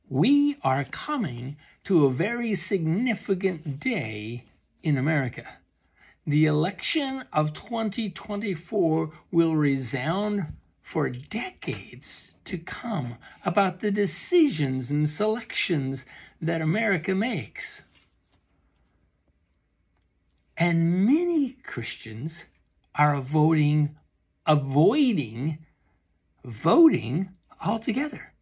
We are coming to a very significant day in America. The election of 2024 will resound for decades to come about the decisions and selections that America makes. And many Christians are avoiding voting altogether.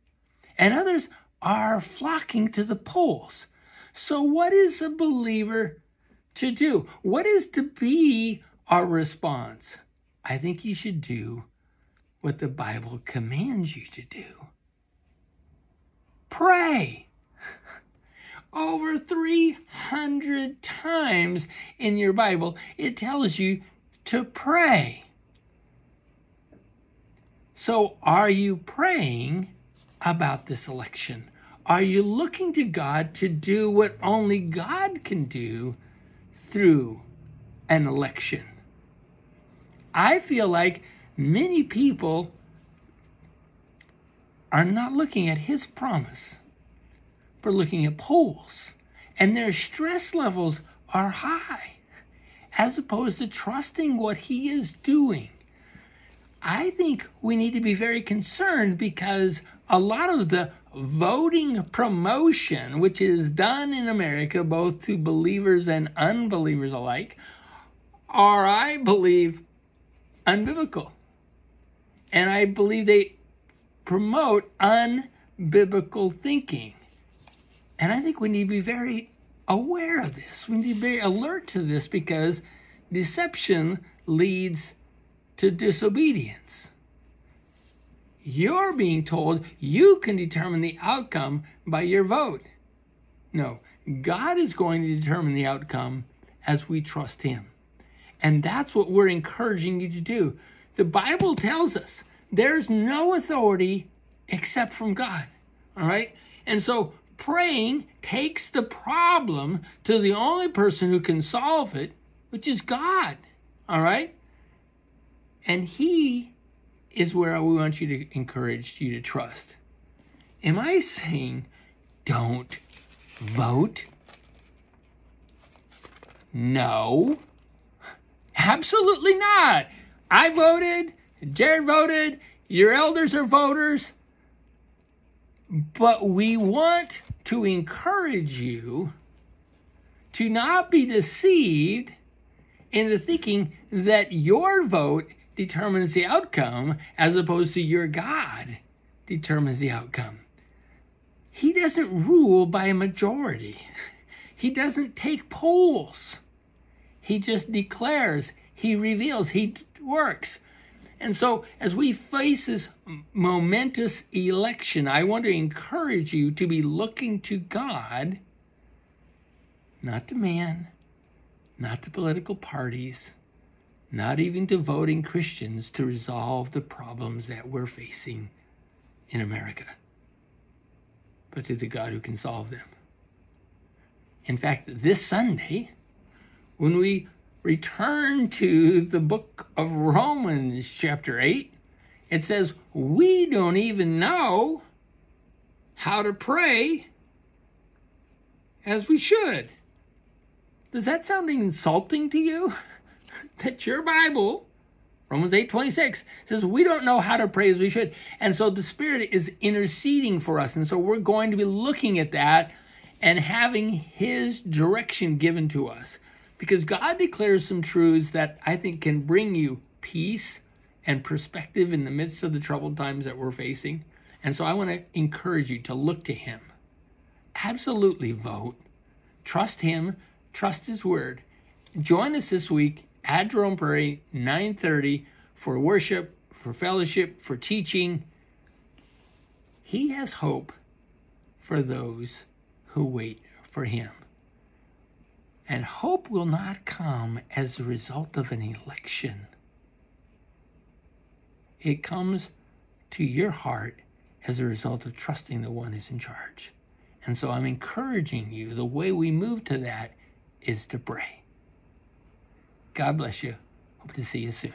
And others are flocking to the polls. So what is a believer to do? What is to be our response? I think you should do what the Bible commands you to do. Pray. Over 300 times in your Bible, it tells you to pray. So are you praying about this election? Are you looking to God to do what only God can do through an election? I feel like many people are not looking at his promise, but looking at polls, and their stress levels are high, as opposed to trusting what he is doing. I think we need to be very concerned because a lot of the voting promotion, which is done in America, both to believers and unbelievers alike, are, I believe, unbiblical. And I believe they promote unbiblical thinking. And I think we need to be very aware of this. We need to be very alert to this because deception leads to disobedience. You're being told you can determine the outcome by your vote. No, God is going to determine the outcome as we trust him. And that's what we're encouraging you to do. The Bible tells us there's no authority except from God. All right? And so praying takes the problem to the only person who can solve it, which is God. All right? And he is where we want you to encourage you to trust. Am I saying don't vote? No, absolutely not. I voted, Jared voted, your elders are voters. But we want to encourage you to not be deceived into thinking that your vote determines the outcome as opposed to your God determines the outcome. He doesn't rule by a majority. He doesn't take polls. He just declares, he reveals, he works. And so as we face this momentous election, I want to encourage you to be looking to God, not to man, not to political parties, not even to voting Christians to resolve the problems that we're facing in America, but to the God who can solve them. In fact, this Sunday, when we return to the book of Romans chapter 8, it says, we don't even know how to pray as we should. Does that sound insulting to you? That your Bible, Romans 8:26, says we don't know how to pray as we should. And so the Spirit is interceding for us. And so we're going to be looking at that and having his direction given to us. Because God declares some truths that I think can bring you peace and perspective in the midst of the troubled times that we're facing. And so I want to encourage you to look to him. Absolutely vote. Trust him. Trust his word. Join us this week at Jerome Prairie, 9:30, for worship, for fellowship, for teaching. He has hope for those who wait for him. And hope will not come as a result of an election. It comes to your heart as a result of trusting the one who's in charge. And so I'm encouraging you, the way we move to that is to pray. God bless you. Hope to see you soon.